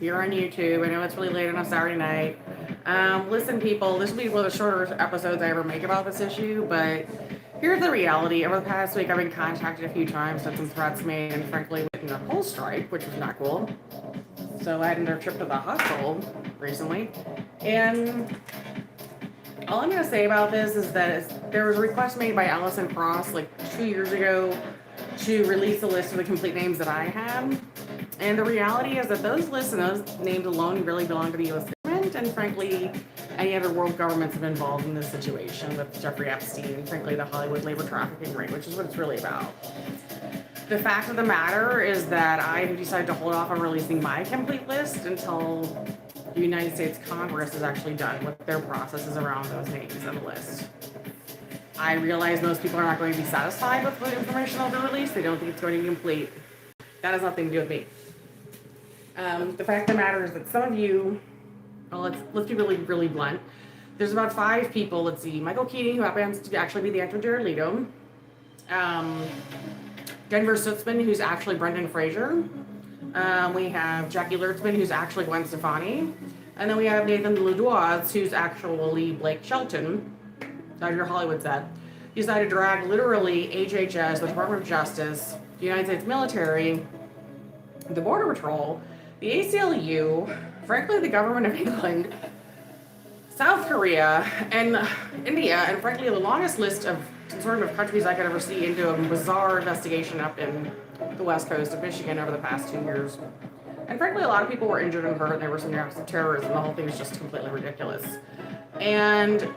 You're on YouTube. I know it's really late on a Saturday night. Listen, people, this will be one of the shorter episodes I ever make about this issue, but here's the reality. Over the past week, I've been contacted a few times, had some threats made, and frankly, went in a whole strike, which was not cool. So I had another trip to the hospital recently. And all I'm going to say about this is that there was a request made by Allison Cross like 2 years ago to release a list of the complete names that I had. And the reality is that those lists and those names alone really belong to the U.S. government, and frankly, any other world governments have been involved in this situation with Jeffrey Epstein and frankly the Hollywood labor trafficking ring, which is what it's really about. The fact of the matter is that I have decided to hold off on releasing my complete list until the United States Congress is actually done with their processes around those names and the list. I realize most people are not going to be satisfied with the information they'll be released. They don't think it's going to be complete. That has nothing to do with me. The fact of the matter is that some of you, well, let's be really, really blunt. There's about 5 people. Let's see. Michael Keating, who happens to actually be the actor Jared Leto. Denver Sutzman, who's actually Brendan Fraser. We have Jackie Lertzman, who's actually Gwen Stefani. And then we have Nathan Ledois, who's actually Blake Shelton. That's your Hollywood said. He decided to drag literally HHS, the Department of Justice, the United States military, the Border Patrol, the ACLU, frankly the government of England, South Korea, and India, and frankly the longest list of conservative countries I could ever see into a bizarre investigation up in the west coast of Michigan over the past 2 years. And frankly, a lot of people were injured and hurt, and there were some acts of terrorism. The whole thing was just completely ridiculous. And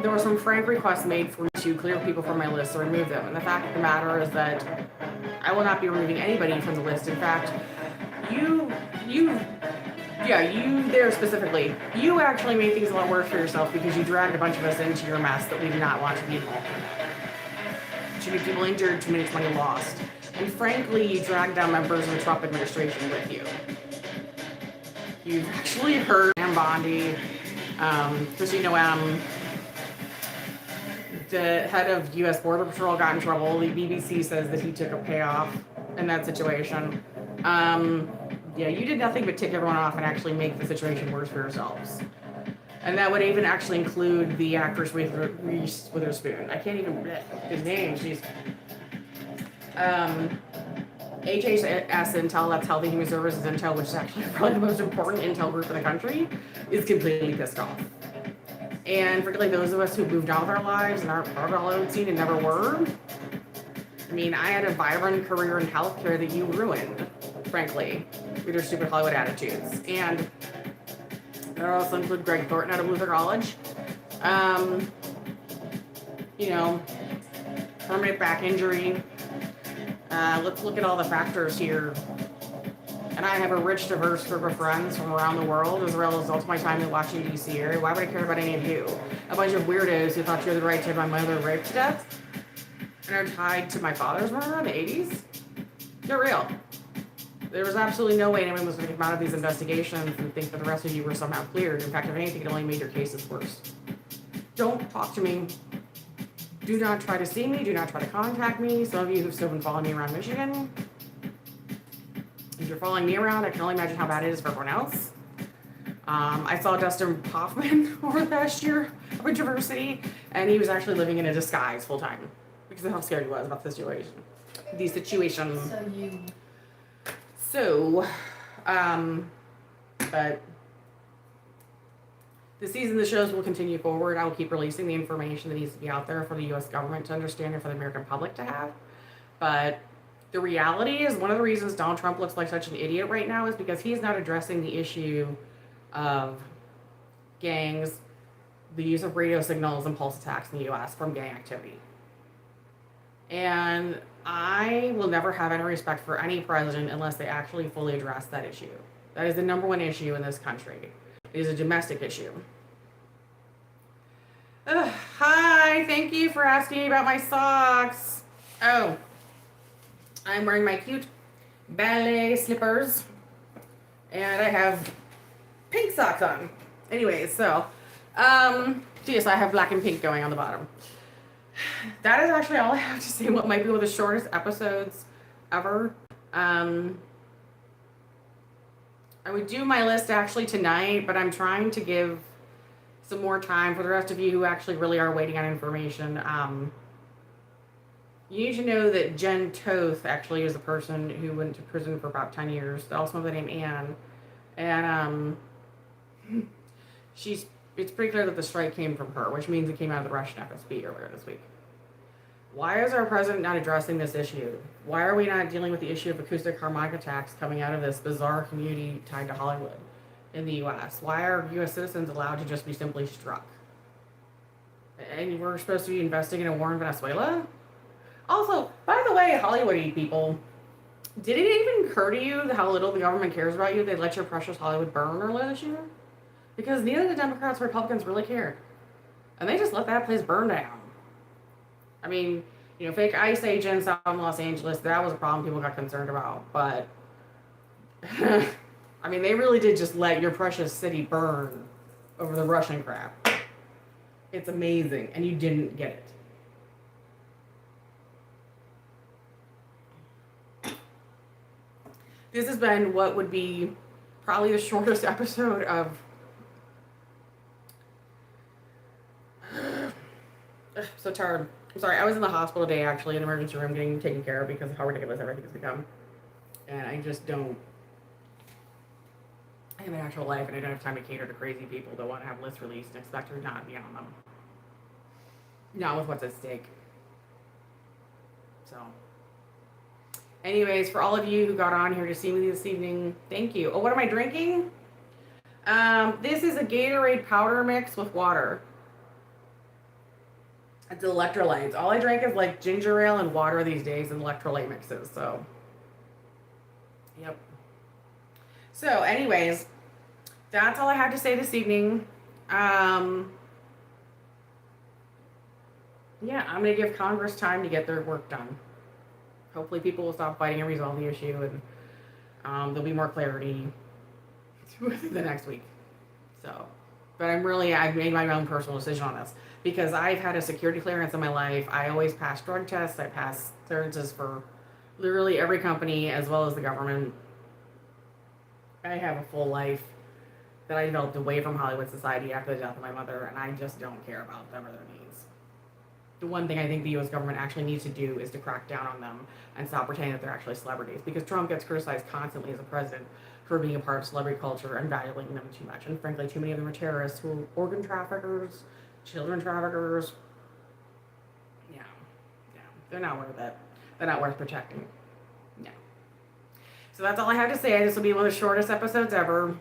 there were some frank requests made for me to clear people from my list or remove them. And the fact of the matter is that I will not be removing anybody from the list. In fact, you there specifically, you actually made things a lot worse for yourself because you dragged a bunch of us into your mess that we did not want to be involved in. Too many people injured, too much money lost. And frankly, you dragged down members of the Trump administration with you. You've actually heard Pam Bondi, Christine Noem, the head of U.S. Border Patrol got in trouble. The BBC says that he took a payoff in that situation. Yeah, you did nothing but tick everyone off and actually make the situation worse for yourselves. And that would even actually include the actress Reese Witherspoon. I can't even his name. She's HHS Intel, that's Health and Human Services Intel, which is actually probably the most important intel group in the country, is completely pissed off. And particularly those of us who moved on with our lives and aren't part of the Hollywood scene and never were. I mean, I had a vibrant career in healthcare that you ruined, frankly, with your stupid Hollywood attitudes. And there also include Greg Thornton out of Luther College. Permanent back injury. Let's look at all the factors here. And I have a rich, diverse group of friends from around the world, as well as all my time in the Washington, D.C. area. Why would I care about any of you? A bunch of weirdos who thought you had the right to have my mother raped to death and are tied to my father's murder in the 80s? They're real. There was absolutely no way anyone was going to come out of these investigations and think that the rest of you were somehow cleared. In fact, if anything, it only made your cases worse. Don't talk to me. Do not try to see me. Do not try to contact me. Some of you who've still been following me around Michigan. If you're following me around, I can only imagine how bad it is for everyone else. I saw Dustin Hoffman over the past year of University, and he was actually living in a disguise full time because of how scared he was about the situation. These situations. But the season of the shows will continue forward. I will keep releasing the information that needs to be out there for the U.S. government to understand and for the American public to have. But the reality is one of the reasons Donald Trump looks like such an idiot right now is because he's not addressing the issue of gangs, the use of radio signals and pulse attacks in the U.S. from gang activity. And I will never have any respect for any president unless they actually fully address that issue. That is the number one issue in this country. It is a domestic issue. Hi, thank you for asking me about my socks. Oh, I'm wearing my cute ballet slippers, and I have pink socks on. Anyways, so yes, I have black and pink going on the bottom. That is actually all I have to say. What might be one of the shortest episodes ever. I would do my list actually tonight, but I'm trying to give some more time for the rest of you who actually really are waiting on information. You need to know that Jen Toth actually is the person who went to prison for about 10 years. They also have the name Anne. And she's it's pretty clear that the strike came from her, which means it came out of the Russian FSB earlier this week. Why is our president not addressing this issue? Why are we not dealing with the issue of acoustic harmonic attacks coming out of this bizarre community tied to Hollywood in the U.S.? Why are U.S. citizens allowed to just be simply struck? And we're supposed to be investing in a war in Venezuela? Also, by the way, Hollywoody people, did it even occur to you how little the government cares about you? They let your precious Hollywood burn earlier this year? Because neither the Democrats or Republicans really cared. And they just let that place burn down. I mean, fake ICE agents out in Los Angeles, that was a problem people got concerned about. But, I mean, they really did just let your precious city burn over the Russian crap. It's amazing. And you didn't get it. This has been what would be probably the shortest episode of... so tired. I'm sorry, I was in the hospital today, actually, in the emergency room getting taken care of because of how ridiculous everything has become. And I just don't... I have an actual life, and I don't have time to cater to crazy people that want to have lists released and expect her not to be on them. Not with what's at stake. So... anyways, for all of you who got on here to see me this evening, thank you. Oh, what am I drinking? This is a Gatorade powder mix with water. It's electrolytes. All I drink is like ginger ale and water these days and electrolyte mixes. So, yep. So, anyways, that's all I had to say this evening. Yeah, I'm going to give Congress time to get their work done. Hopefully people will stop fighting and resolve the issue, and there'll be more clarity the next week. So, but I've made my own personal decision on this because I've had a security clearance in my life. I always pass drug tests. I pass clearances for literally every company as well as the government. I have a full life that I developed away from Hollywood society after the death of my mother, and I just don't care about them or their needs. The one thing I think the U.S. government actually needs to do is to crack down on them and stop pretending that they're actually celebrities. Because Trump gets criticized constantly as a president for being a part of celebrity culture and valuing them too much. And frankly, too many of them are terrorists who are organ traffickers, children traffickers. Yeah. They're not worth it. They're not worth protecting. No. So that's all I have to say. This will be one of the shortest episodes ever.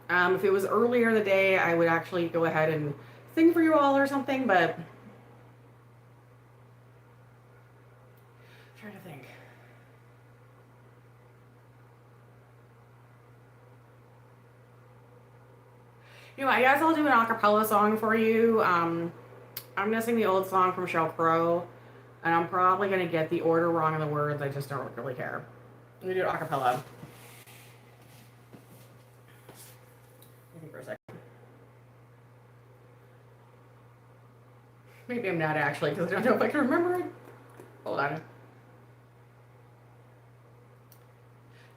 If it was earlier in the day, I would actually go ahead and sing for you all or something, but... trying to think. I guess I'll do an acapella song for you. I'm gonna sing the old song from Sheryl Crow, and I'm probably gonna get the order wrong in the words. I just don't really care. Let me do it acapella. Think for a second. Maybe I'm not actually, because I don't know if I can remember it. Hold on.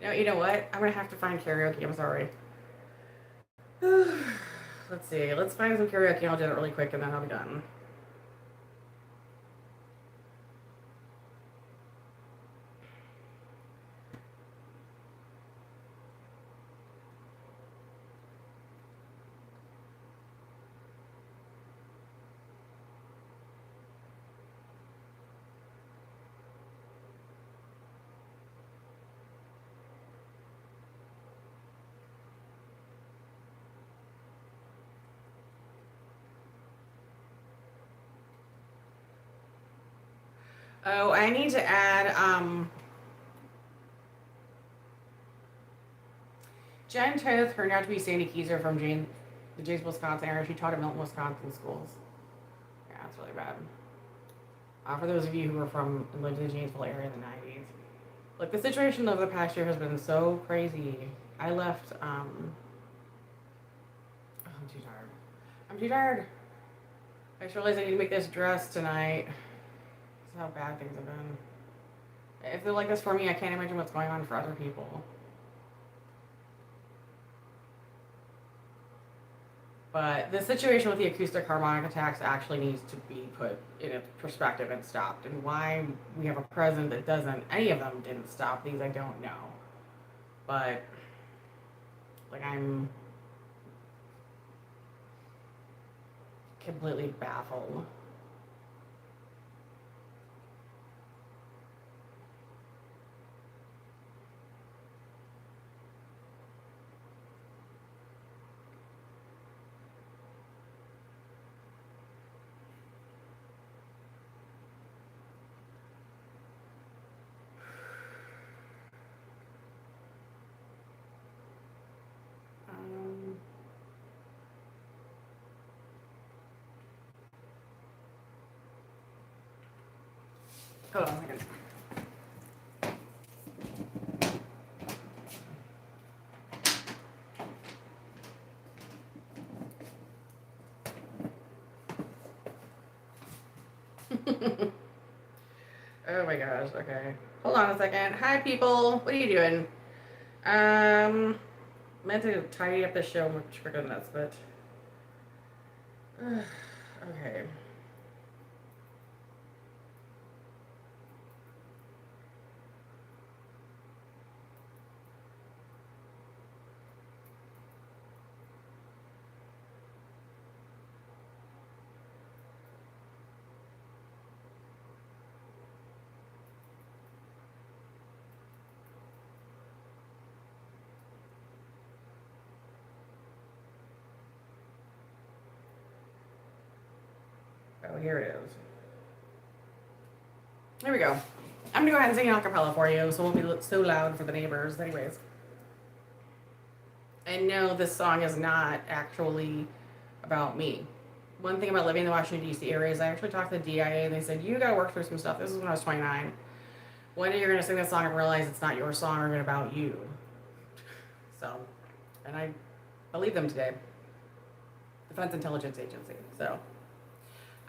No, you know what? I'm gonna have to find karaoke. I'm sorry. Let's see. Let's find some karaoke. I'll do it really quick, and then I'll be done. Oh, I need to add, Jen Toth turned out to be Sandy Keyser from the James, Wisconsin area. She taught at Milton, Wisconsin schools. Yeah, that's really bad. For those of you who lived in the Janesville area in the 90s. Like, the situation over the past year has been so crazy. I left, I'm too tired. I'm too tired. I just realized I need to make this dress tonight. This is how bad things have been. If they're like this for me, I can't imagine what's going on for other people. But the situation with the acoustic harmonic attacks actually needs to be put in its perspective and stopped. And why we have a president that doesn't, any of them didn't stop these, I don't know. But, like, I'm completely baffled. Um, Hold on a second. Oh my gosh, okay. Hold on a second. Hi, people. What are you doing? Meant to tidy up the show much quicker than this, but. Okay. Oh, here it is. There we go. I'm gonna go ahead and sing an acapella for you, so it won't be so loud for the neighbors. Anyways. And no, this song is not actually about me. One thing about living in the Washington, D.C. area is I actually talked to the DIA and they said, you gotta work through some stuff. This is when I was 29. One day you're gonna sing this song and realize it's not your song or even about you. So, and I believe them today. Defense Intelligence Agency. So,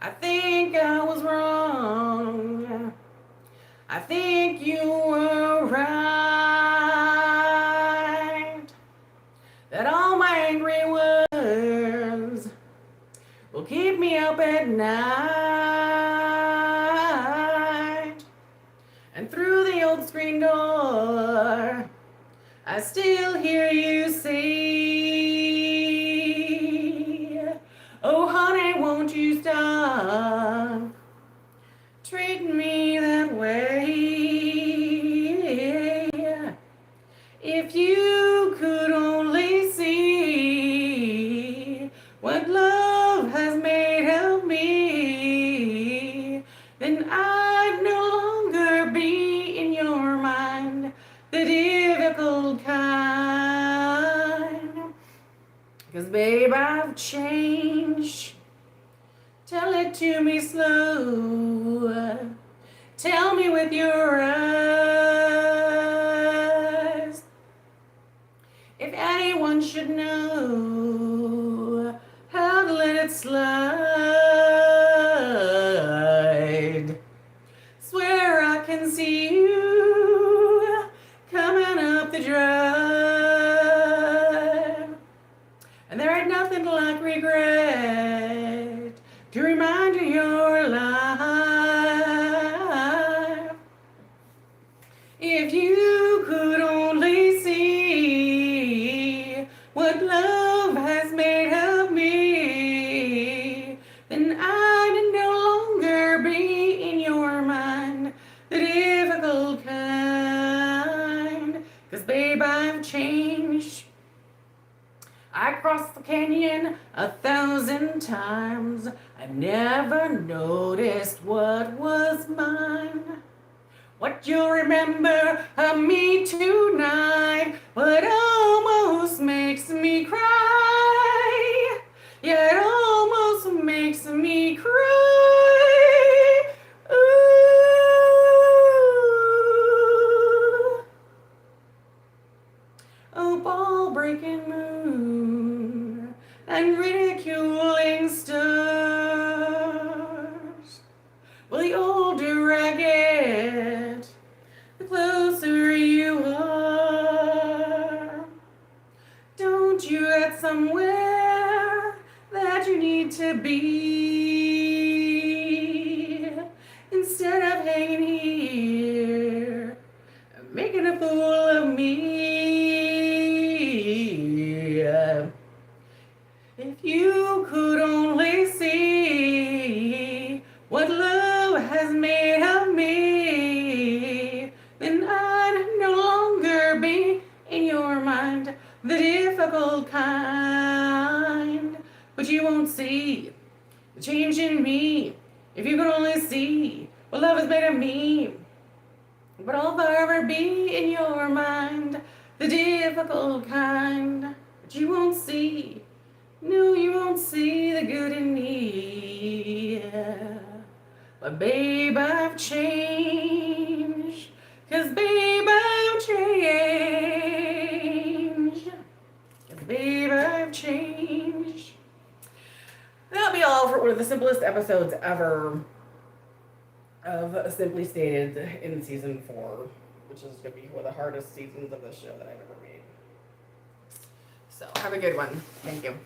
I think I was wrong. I think you were right. That all my angry words will keep me up at night. And through the old screen door, I still hear you say, oh honey, won't you stop treating me that way? If you could only see what love has made of me, then I'd no longer be in your mind the difficult kind. 'Cause babe, I've changed. Tell it to me slow. Tell me with your eyes. If anyone should know how to let it slide, swear I can see you coming up the drive. And there ain't nothing like regret to remind you you're alive. If you could only see what love has made of me, then I'd no longer be in your mind the difficult kind. 'Cause babe, I've changed. I crossed the canyon 1,000 times. I never noticed what was mine. What you'll remember of me tonight, what almost makes me cry. Yeah, it almost makes me cry. Ooh. Oh, ball breaking moon and ridiculing stars. Well, the older I get, the closer you are. Don't you get somewhere that you need to be, instead of hanging here, making a fool of me. If you could only see what love has made of me, then I'd no longer be in your mind the difficult kind. But you won't see the change in me if you could only see what love has made of me. But I'll forever be in your mind the difficult kind. But you won't see, no, you won't see the good in me. But babe, I've changed. 'Cause babe, I've changed. 'Cause babe, I've changed. That'll be all for one of the simplest episodes ever of Simply Stated in season 4, which is going to be one of the hardest seasons of the show that I've ever made. So have a good one. Thank you.